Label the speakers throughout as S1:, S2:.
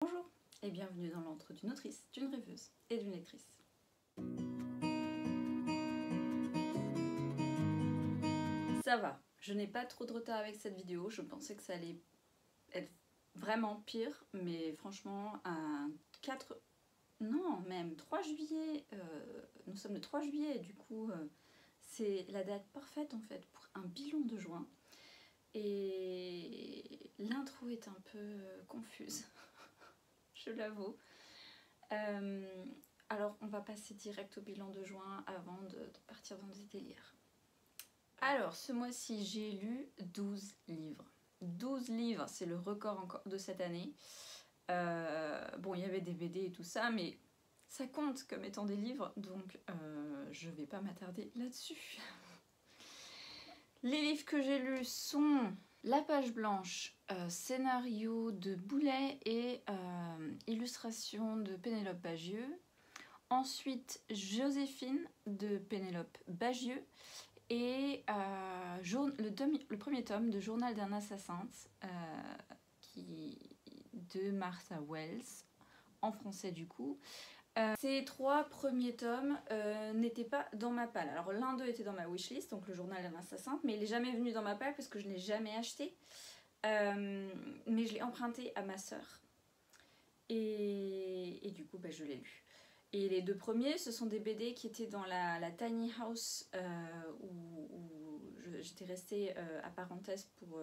S1: Bonjour et bienvenue dans l'antre d'une autrice, d'une rêveuse et d'une lectrice. Ça va, je n'ai pas trop de retard avec cette vidéo, je pensais que ça allait être vraiment pire, mais franchement, un 4... non, même 3 juillet, nous sommes le 3 juillet, du coup, c'est la date parfaite en fait pour un bilan de juin. Et l'intro est un peu confuse, je l'avoue. Alors on va passer direct au bilan de juin avant de partir dans des délires. Alors ce mois-ci j'ai lu 12 livres. 12 livres, c'est le record encore de cette année. Bon, il y avait des BD et tout ça, mais ça compte comme étant des livres, donc je vais pas m'attarder là-dessus. Les livres que j'ai lus sont La Page Blanche, scénario de Boulet et illustration de Pénélope Bagieux. Ensuite, Joséphine de Pénélope Bagieux et le premier tome de Journal d'un assassin de Martha Wells, en français du coup. Ces 3 premiers tomes n'étaient pas dans ma palle. Alors l'un d'eux était dans ma wishlist, donc le Journal d'un assassin, mais il n'est jamais venu dans ma palle parce que je ne l'ai jamais acheté. Mais je l'ai emprunté à ma sœur. Et du coup, je l'ai lu. Et les 2 premiers, ce sont des BD qui étaient dans la tiny house où j'étais restée à parenthèse pour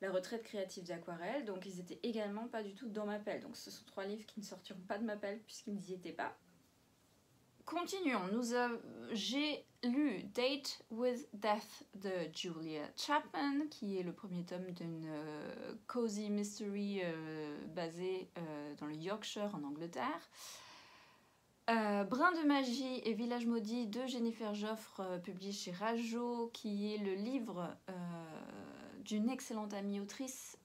S1: la retraite créative d'aquarelle. Donc ils étaient également pas du tout dans ma pelle. Donc ce sont 3 livres qui ne sortiront pas de ma pelle puisqu'ils n'y étaient pas. Continuons. J'ai lu Date with Death de Julia Chapman, qui est le premier tome d'une cozy mystery basée dans le Yorkshire en Angleterre. Brin de magie et Village maudit de Jennifer Joffre, publié chez Rajo, qui est le livre d'une excellente amie autrice,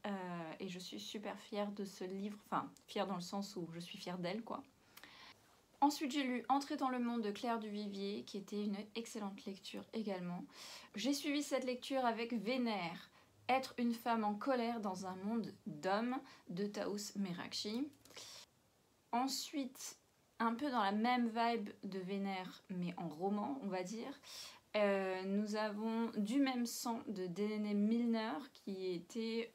S1: et je suis super fière de ce livre, enfin fière dans le sens où je suis fière d'elle quoi. Ensuite j'ai lu Entrer dans le monde de Claire Duvivier, qui était une excellente lecture également. J'ai suivi cette lecture avec Vénère, être une femme en colère dans un monde d'hommes de Taous Merakchi. Ensuite, un peu dans la même vibe de Vénère, mais en roman, on va dire, nous avons Du même sang de Déné Milner, qui était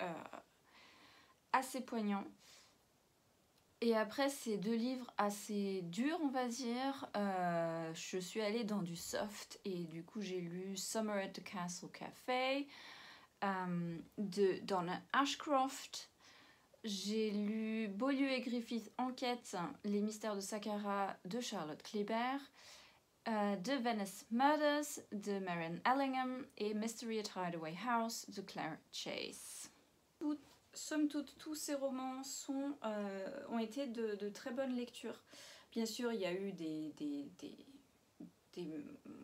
S1: assez poignant. Et après ces 2 livres assez durs, on va dire, je suis allée dans du soft, et du coup j'ai lu Summer at the Castle Café de Donna Ashcroft. J'ai lu Beaulieu et Griffith Enquête, Les mystères de Saqqara de Charlotte Kléber, de Venice Murders de Marian Allingham et Mystery at Hideaway House de Claire Chase. Somme toute, tous ces romans ont été de très bonnes lectures. Bien sûr, il y a eu des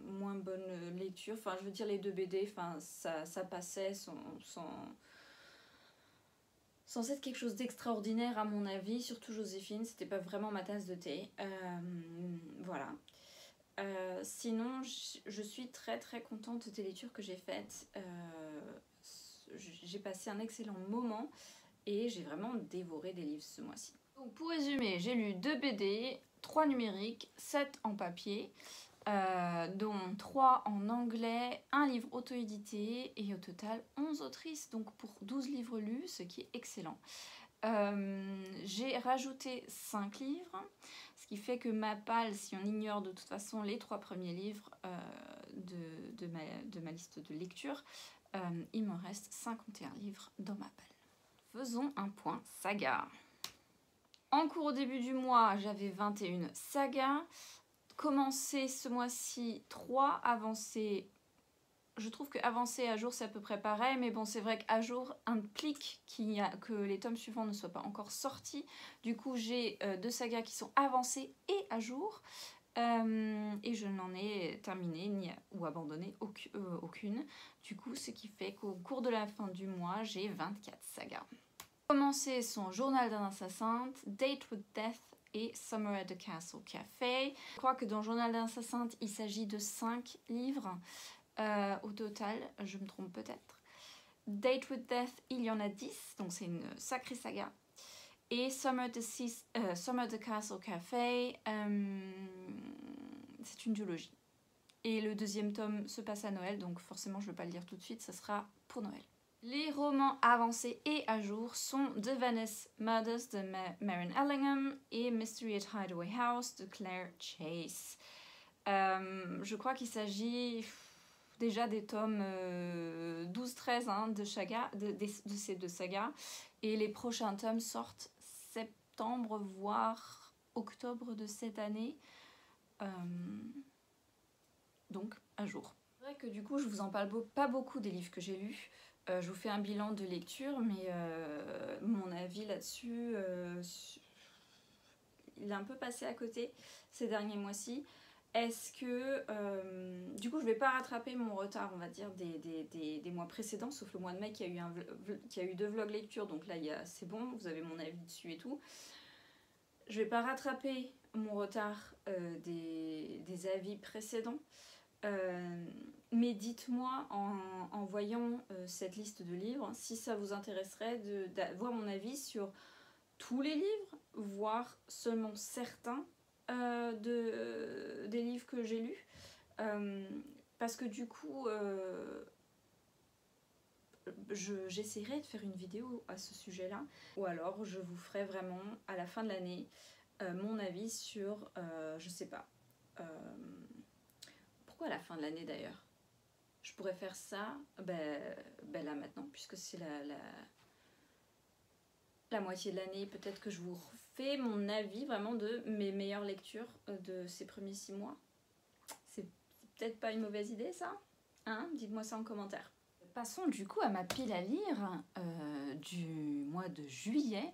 S1: moins bonnes lectures. Enfin, je veux dire, les 2 BD, enfin, ça passait sans être quelque chose d'extraordinaire à mon avis, surtout Joséphine, c'était pas vraiment ma tasse de thé. Voilà. Sinon, je suis très très contente des lectures que j'ai faites. J'ai passé un excellent moment et j'ai vraiment dévoré des livres ce mois-ci. Donc pour résumer, j'ai lu 2 BD, 3 numériques, 7 en papier, dont 3 en anglais, 1 livre auto-édité et au total 11 autrices, donc pour 12 livres lus, ce qui est excellent. J'ai rajouté 5 livres, ce qui fait que ma palle, si on ignore de toute façon les 3 premiers livres de ma liste de lecture, il me reste 51 livres dans ma palle. Faisons un point saga. En cours au début du mois, j'avais 21 sagas. Commencé ce mois-ci 3, avancé. Je trouve que avancer à jour c'est à peu près pareil, mais bon c'est vrai qu'à jour implique que les tomes suivants ne soient pas encore sortis. Du coup j'ai 2 sagas qui sont avancées et à jour, et je n'en ai terminé ou abandonné aucune. Du coup ce qui fait qu'au cours de la fin du mois j'ai 24 sagas. Commencer son Journal d'un assassin, Date with Death et Summer at the Castle Café. Je crois que dans Journal d'un assassin il s'agit de 5 livres. Au total, je me trompe peut-être. Date with Death, il y en a 10, donc c'est une sacrée saga. Et Summer the Castle Café, c'est une duologie. Et le deuxième tome se passe à Noël, donc forcément je ne vais pas le lire tout de suite, ça sera pour Noël. Les romans avancés et à jour sont The Venice Murders de Maren Ellingham et Mystery at Hideaway House de Claire Chase. Je crois qu'il s'agit déjà des tomes 12-13 hein, de ces deux sagas. Et les prochains tomes sortent septembre, voire octobre de cette année. Donc, à jour. C'est vrai que du coup, je vous en parle pas beaucoup des livres que j'ai lus. Je vous fais un bilan de lecture, mais mon avis là-dessus, il est un peu passé à côté ces derniers mois-ci. Est-ce que, du coup, je ne vais pas rattraper mon retard, on va dire, des mois précédents, sauf le mois de mai qui a eu 2 vlogs lecture, donc là, c'est bon, vous avez mon avis dessus et tout. Je ne vais pas rattraper mon retard des avis précédents. Mais dites-moi en voyant cette liste de livres si ça vous intéresserait d'avoir mon avis sur tous les livres, voire seulement certains des livres que j'ai lus. Parce que du coup, j'essaierai de faire une vidéo à ce sujet-là. Ou alors je vous ferai vraiment à la fin de l'année mon avis sur, je sais pas. Pourquoi à la fin de l'année d'ailleurs? Je pourrais faire ça là maintenant, puisque c'est la moitié de l'année. Peut-être que je vous refais mon avis vraiment de mes meilleures lectures de ces premiers 6 mois. C'est peut-être pas une mauvaise idée ça, hein? Dites-moi ça en commentaire. Passons du coup à ma pile à lire du mois de juillet.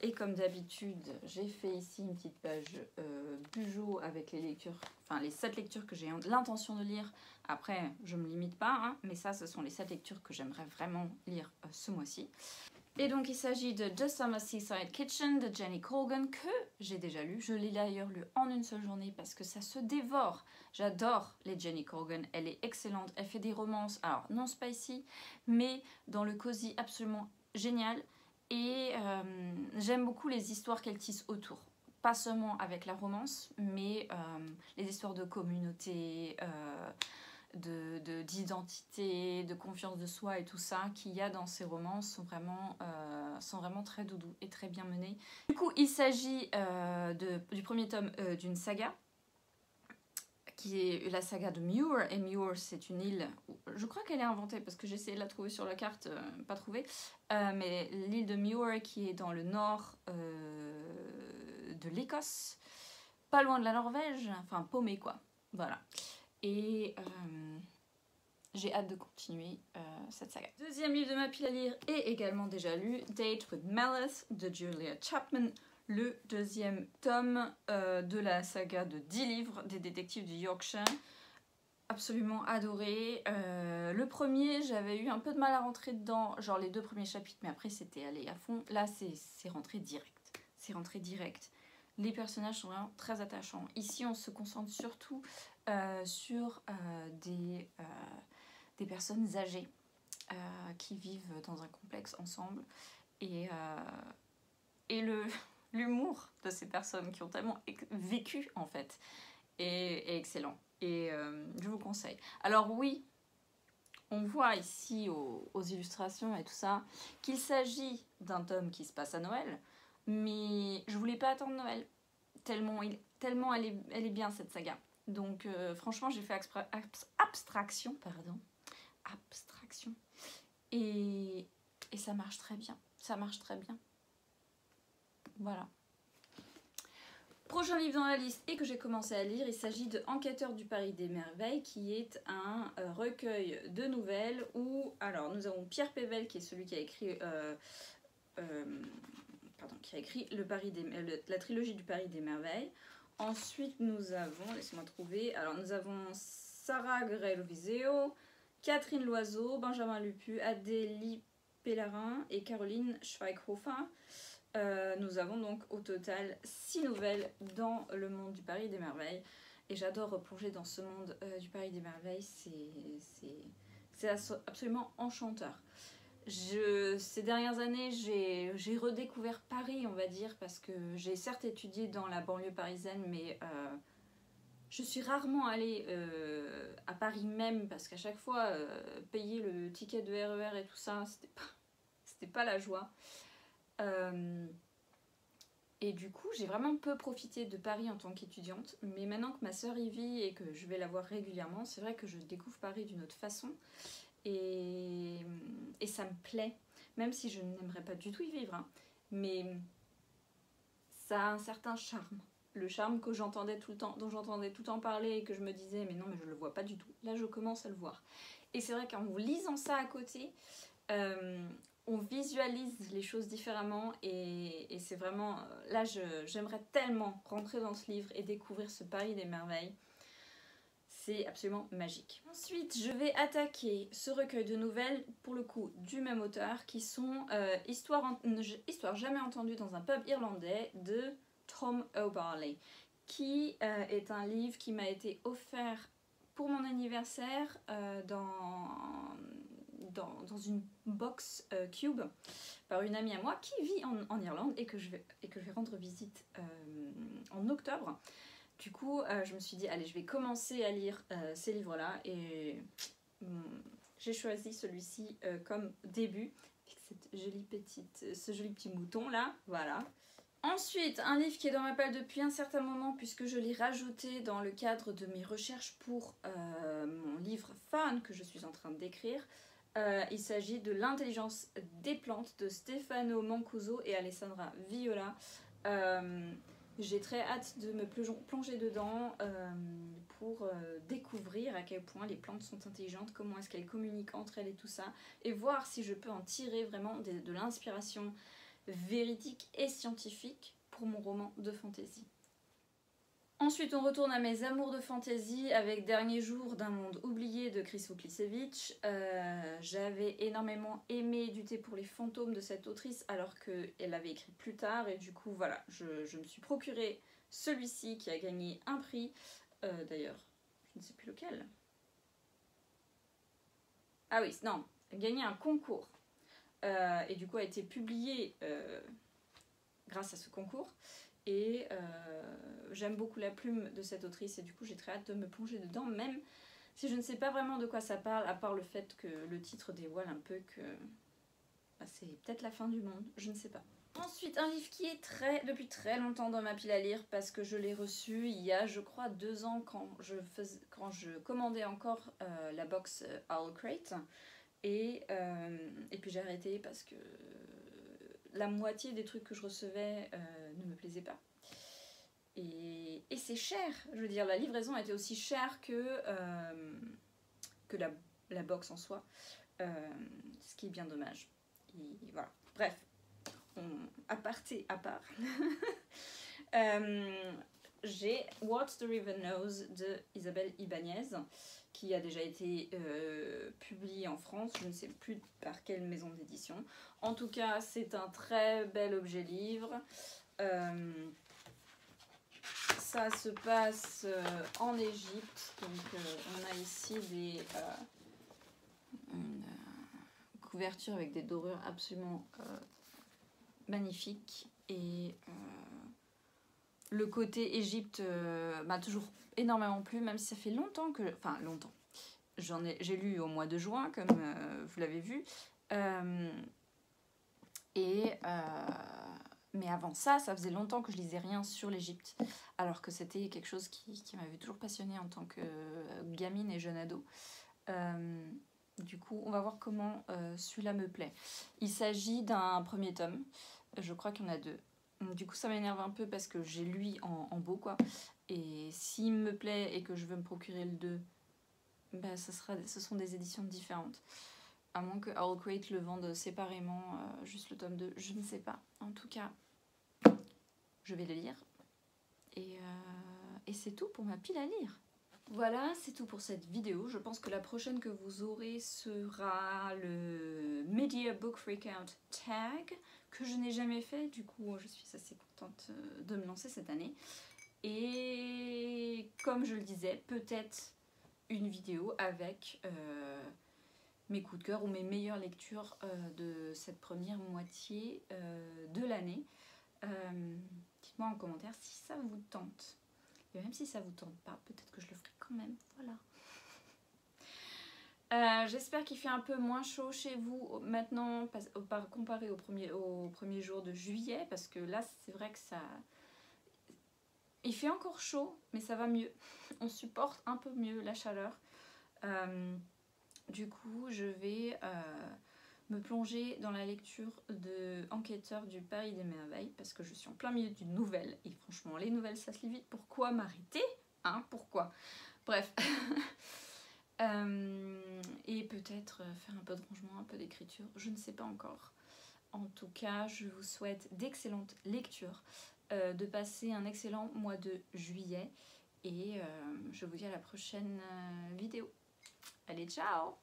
S1: Et comme d'habitude, j'ai fait ici une petite page Bugeaud avec les lectures, enfin les 7 lectures que j'ai l'intention de lire. Après, je me limite pas, hein, mais ça, ce sont les 7 lectures que j'aimerais vraiment lire ce mois-ci. Et donc, il s'agit de The Summer Seaside Kitchen de Jenny Colgan, que j'ai déjà lu. Je l'ai d'ailleurs lu en une seule journée parce que ça se dévore. J'adore les Jenny Colgan, elle est excellente. Elle fait des romances, alors non spicy, mais dans le cosy absolument génial. Et j'aime beaucoup les histoires qu'elle tisse autour. Pas seulement avec la romance, mais les histoires de communauté, d'identité, de confiance de soi et tout ça qu'il y a dans ces romans sont vraiment très doudous et très bien menés. Du coup, il s'agit du premier tome d'une saga, qui est la saga de Muir, et Muir c'est une île, je crois qu'elle est inventée parce que j'ai essayé de la trouver sur la carte, pas trouvée, mais l'île de Muir qui est dans le nord de l'Écosse, pas loin de la Norvège, enfin paumé quoi, voilà. Et j'ai hâte de continuer cette saga. Deuxième livre de ma pile à lire et également déjà lu, Date with Malice de Julia Chapman. Le deuxième tome de la saga de 10 livres des détectives du Yorkshire. Absolument adoré. Le premier, j'avais eu un peu de mal à rentrer dedans, genre les 2 premiers chapitres, mais après c'était allé à fond. Là, c'est rentré direct. C'est rentré direct. Les personnages sont vraiment très attachants. Ici, on se concentre surtout sur des personnes âgées qui vivent dans un complexe ensemble. Et l'humour de ces personnes qui ont tellement vécu en fait est excellent et je vous conseille. Alors oui, on voit ici aux illustrations et tout ça qu'il s'agit d'un tome qui se passe à Noël, mais je voulais pas attendre Noël tellement elle est bien cette saga. Donc franchement j'ai fait abstraction et ça marche très bien, voilà. Prochain livre dans la liste et que j'ai commencé à lire, il s'agit de Enquêteur du Paris des Merveilles, qui est un recueil de nouvelles où, alors nous avons Pierre Pével qui est celui qui a écrit la trilogie du Paris des Merveilles. Ensuite nous avons, laissez-moi trouver, alors nous avons Sarah Grel-Viseo, Catherine Loiseau, Benjamin Lupu, Adélie Pellarin et Caroline Schweighofer. Nous avons donc au total 6 nouvelles dans le monde du Paris des Merveilles. Et j'adore replonger dans ce monde du Paris des Merveilles, c'est absolument enchanteur. Ces dernières années, j'ai redécouvert Paris, on va dire, parce que j'ai certes étudié dans la banlieue parisienne, mais je suis rarement allée à Paris même, parce qu'à chaque fois, payer le ticket de RER et tout ça, c'était pas la joie. Et du coup, j'ai vraiment peu profité de Paris en tant qu'étudiante, mais maintenant que ma sœur y vit et que je vais la voir régulièrement, c'est vrai que je découvre Paris d'une autre façon. Et ça me plaît, même si je n'aimerais pas du tout y vivre, hein. Mais ça a un certain charme. Le charme que j'entendais tout le temps, dont j'entendais tout le temps parler et que je me disais mais non mais je le vois pas du tout. Là je commence à le voir. Et c'est vrai qu'en lisant ça à côté, on visualise les choses différemment et c'est vraiment... Là j'aimerais tellement rentrer dans ce livre et découvrir ce Paris des merveilles. C'est absolument magique. Ensuite, je vais attaquer ce recueil de nouvelles, pour le coup, du même auteur, qui sont Histoire jamais entendue dans un pub irlandais de Tom O'Barley, qui est un livre qui m'a été offert pour mon anniversaire dans une box Cube par une amie à moi qui vit en Irlande et que je vais rendre visite en octobre. Du coup, je me suis dit, allez, je vais commencer à lire ces livres-là et j'ai choisi celui-ci comme début, avec ce joli petit mouton-là, voilà. Ensuite, un livre qui est dans ma palle depuis un certain moment puisque je l'ai rajouté dans le cadre de mes recherches pour mon livre fan que je suis en train d'écrire. Il s'agit de L'intelligence des plantes de Stefano Mancuso et Alessandra Viola. J'ai très hâte de me plonger dedans pour découvrir à quel point les plantes sont intelligentes, comment est-ce qu'elles communiquent entre elles et tout ça, et voir si je peux en tirer vraiment de l'inspiration véridique et scientifique pour mon roman de fantasy. Ensuite, on retourne à mes amours de fantasy avec Dernier jour d'un monde oublié de Chris Vuklisevich. J'avais énormément aimé Du thé pour les fantômes de cette autrice alors qu'elle avait écrit plus tard et du coup voilà, je me suis procuré celui-ci qui a gagné un prix. D'ailleurs, je ne sais plus lequel. Ah oui, non, a gagné un concours et du coup a été publié grâce à ce concours. Et j'aime beaucoup la plume de cette autrice et du coup j'ai très hâte de me plonger dedans, même si je ne sais pas vraiment de quoi ça parle, à part le fait que le titre dévoile un peu que c'est peut-être la fin du monde, je ne sais pas. Ensuite, un livre qui est depuis très longtemps dans ma pile à lire parce que je l'ai reçu il y a je crois 2 ans quand je commandais encore la box Owl Crate et puis j'ai arrêté parce que la moitié des trucs que je recevais ne me plaisaient pas. Et c'est cher, je veux dire, la livraison était aussi chère que la box en soi, ce qui est bien dommage. Et voilà, bref, aparté à part. J'ai What the River Knows de Isabelle Ibanez, qui a déjà été publié en France, je ne sais plus par quelle maison d'édition. En tout cas, c'est un très bel objet livre. Ça se passe en Égypte, donc on a ici une couverture avec des dorures absolument magnifiques et le côté Égypte m'a toujours énormément plu, même si ça fait longtemps que... Enfin, longtemps. J'ai lu au mois de juin, comme vous l'avez vu. Mais avant ça faisait longtemps que je lisais rien sur l'Égypte. Alors que c'était quelque chose qui m'avait toujours passionnée en tant que gamine et jeune ado. Du coup, on va voir comment celui-là me plaît. Il s'agit d'un premier tome. Je crois qu'il y en a 2. Du coup, ça m'énerve un peu parce que j'ai lui en beau, quoi. Et s'il me plaît et que je veux me procurer le 2, bah, ce sont des éditions différentes. À moins que Owl Crate le vende séparément, juste le tome 2, je ne sais pas. En tout cas, je vais le lire. Et c'est tout pour ma pile à lire. Voilà, c'est tout pour cette vidéo. Je pense que la prochaine que vous aurez sera le Media Book Freakout Tag, que je n'ai jamais fait. Du coup, je suis assez contente de me lancer cette année. Et comme je le disais, peut-être une vidéo avec mes coups de cœur ou mes meilleures lectures de cette première moitié de l'année. Dites-moi en commentaire si ça vous tente. Et même si ça vous tente pas, peut-être que je le ferai quand même. Voilà. J'espère qu'il fait un peu moins chaud chez vous maintenant comparé au premier jour de juillet, parce que là c'est vrai que ça... Il fait encore chaud, mais ça va mieux. On supporte un peu mieux la chaleur. Du coup, je vais me plonger dans la lecture de Enquêteur du Pays des Merveilles, parce que je suis en plein milieu d'une nouvelle, et franchement, les nouvelles, ça se lit vite. Pourquoi m'arrêter? Hein, pourquoi? Bref. Et peut-être faire un peu de rangement, un peu d'écriture, je ne sais pas encore. En tout cas, je vous souhaite d'excellentes lectures, de passer un excellent mois de juillet, et je vous dis à la prochaine vidéo. Allez, ciao!